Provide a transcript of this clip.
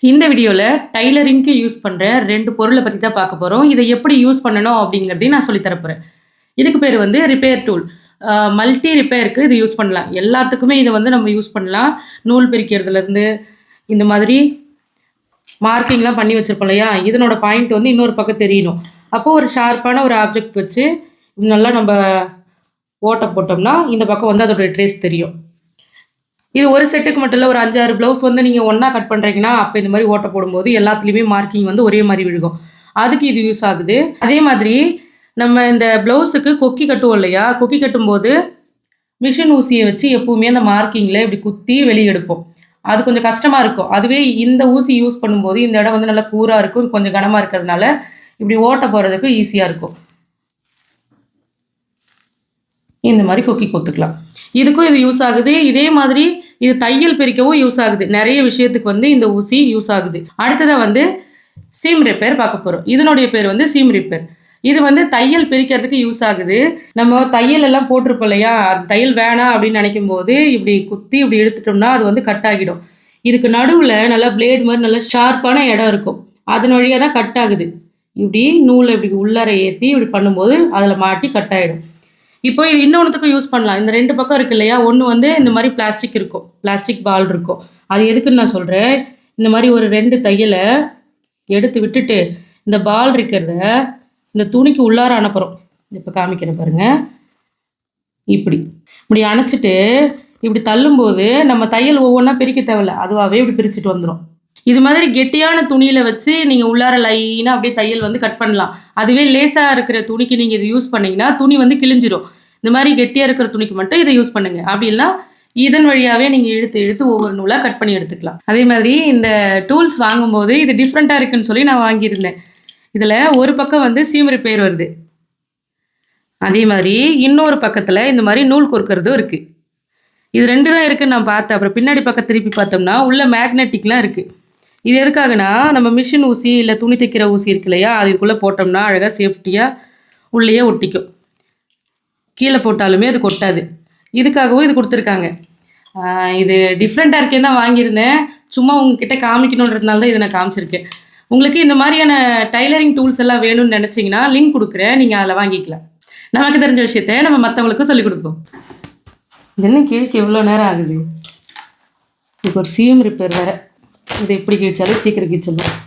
இந்த வீடியோவில் டைலரிங்க்கு யூஸ் பண்ணுற 2 பொருளை பற்றி தான் பார்க்க போகிறோம். இதை எப்படி யூஸ் பண்ணணும் அப்படிங்கிறதையும் நான் சொல்லித் தரப்போகிறேன். இதுக்கு பேர் வந்து ரிப்பேர் டூல். மல்டி ரிப்பேருக்கு இது யூஸ் பண்ணலாம். எல்லாத்துக்குமே இதை வந்து நம்ம யூஸ் பண்ணலாம். நூல் பிரிக்கிறதுலேருந்து இந்த மாதிரி மார்க்கிங்லாம் பண்ணி வச்சுருப்போம் இல்லையா, இதனோட பாயிண்ட் வந்து இன்னொரு பக்கம் தெரியணும். அப்போது ஒரு ஷார்ப்பான ஒரு ஆப்ஜெக்ட் வச்சு நல்லா நம்ம ஓட்டை போட்டோம்னா இந்த பக்கம் வந்து அதோட ட்ரேஸ் தெரியும். இது ஒரு செட்டுக்கு மட்டும் இல்லை, ஒரு 5-6 ப்ளவுஸ் வந்து நீங்கள் ஒன்றா கட் பண்ணுறீங்கன்னா அப்போ இந்த மாதிரி ஓட்டை போடும்போது எல்லாத்துலேயுமே மார்க்கிங் வந்து ஒரே மாதிரி விழுகும். அதுக்கு இது யூஸ் ஆகுது. அதே மாதிரி நம்ம இந்த ப்ளவுஸுக்கு கொக்கி கட்டுவோம் இல்லையா, கொக்கி கட்டும்போது மிஷின் ஊசியை வச்சு எப்பவுமே அந்த மார்க்கிங்கில் இப்படி குத்தி வெளியே எடுப்போம். அது கொஞ்சம் கஷ்டமாக இருக்கும். அதுவே இந்த ஊசி யூஸ் பண்ணும்போது இந்த இடம் வந்து நல்லா கூராக இருக்கும், கொஞ்சம் கனமாக இருக்கிறதுனால இப்படி ஓட்டை போகிறதுக்கு ஈஸியாக இருக்கும். இந்த மாதிரி கொக்கி கொத்துக்கலாம். இதுக்கும் இது யூஸ் ஆகுது. இதே மாதிரி இது தையல் பிரிக்கவும் யூஸ் ஆகுது. நிறைய விஷயத்துக்கு வந்து இந்த ஊசி யூஸ் ஆகுது. அடுத்ததாக வந்து சீம் ரிப்பேர் பார்க்க போகிறோம். இதனுடைய பேர் வந்து சீம் ரிப்பேர். இது வந்து தையல் பிரிக்கிறதுக்கு யூஸ் ஆகுது. நம்ம தையல் எல்லாம் போட்டிருப்போம் இல்லையா, அது தையல் வேணாம் அப்படின்னு நினைக்கும் போது இப்படி குத்தி இப்படி எடுத்துட்டோம்னா அது வந்து கட் ஆகிடும். இதுக்கு நடுவில் நல்லா பிளேட் மாதிரி நல்லா ஷார்ப்பான இடம் இருக்கும். அதன் வழியாக தான் கட் ஆகுது. இப்படி நூலை இப்படி உள்ளார ஏற்றி இப்படி பண்ணும்போது அதில் மாட்டி கட் ஆகிடும். இப்போ இது இன்னொன்றுத்துக்கும் யூஸ் பண்ணலாம். இந்த 2 பக்கம் இருக்குது இல்லையா, ஒன்று வந்து இந்த மாதிரி பிளாஸ்டிக் இருக்கும், பிளாஸ்டிக் பால் இருக்கும். அது எதுக்குன்னு நான் சொல்கிறேன். இந்த மாதிரி ஒரு 2 தையலை எடுத்து விட்டுட்டு இந்த பால் இருக்கிறத இந்த துணிக்கு உள்ளார அனுப்புகிறோம். இப்போ காமிக்கிறேன் பாருங்கள். இப்படி அணைச்சிட்டு இப்படி தள்ளும்போது நம்ம தையல் ஒவ்வொன்றா பிரிக்க தேவையில்ல, அதுவாகவே இப்படி பிரிச்சுட்டு வந்துடும். இது மாதிரி கெட்டியான துணியில் வச்சு நீங்கள் உள்ளார லைனாக அப்படியே தையல் வந்து கட் பண்ணலாம். அதுவே லேசாக இருக்கிற துணிக்கு நீங்கள் இதை யூஸ் பண்ணிங்கன்னா துணி வந்து கிழிஞ்சிரும். இந்த மாதிரி கெட்டியாக இருக்கிற துணிக்கு மட்டும் இதை யூஸ் பண்ணுங்கள். அப்படி இல்லைனா இதன் வழியாகவே நீங்கள் இழுத்து ஒவ்வொரு நூலாக கட் பண்ணி எடுத்துக்கலாம். அதே மாதிரி இந்த டூல்ஸ் வாங்கும்போது இது டிஃப்ரெண்ட்டாக இருக்குன்னு சொல்லி நான் வாங்கியிருந்தேன். இதில் ஒரு பக்கம் வந்து சீம் ரிப்பேர் வருது, அதே மாதிரி இன்னொரு பக்கத்தில் இந்த மாதிரி நூல் கோர்க்கறதும் இருக்குது. இது 2 தான் இருக்குதுன்னு நான் பார்த்தேன். அப்புறம் பின்னாடி பக்கம் திருப்பி பார்த்தோம்னா உள்ள மேக்னெட்டிக்லாம் இருக்குது. இது எதுக்காகனா, நம்ம மிஷின் ஊசி இல்லை துணி தைக்கிற ஊசி இருக்கு இல்லையா, அது இதுக்குள்ளே போட்டோம்னா அழகாக சேஃப்டியாக உள்ளேயே ஒட்டிக்கும். கீழே போட்டாலுமே அது கொட்டாது. இதுக்காகவும் இது கொடுத்துருக்காங்க. இது டிஃப்ரெண்ட்டாக இருக்கேன்னு தான் வாங்கியிருந்தேன். சும்மா உங்ககிட்ட காமிக்கணுன்றதுனால தான் இதை நான் காமிச்சிருக்கேன். உங்களுக்கு இந்த மாதிரியான டைலரிங் டூல்ஸ் எல்லாம் வேணும்னு நினச்சிங்கன்னா லிங்க் கொடுக்குறேன், நீங்கள் அதில் வாங்கிக்கலாம். நமக்கு தெரிஞ்ச விஷயத்த நம்ம மற்றவங்களுக்கும் சொல்லிக் கொடுப்போம். இது என்ன கிழிக்க எவ்வளோ நேரம் ஆகுது. இதுக்கு ஒரு சீம் ரிப்பேர் வேறு. இதை எப்படி கிழிச்சாலும் சீக்கிரம் கிழிச்சிடலாம்.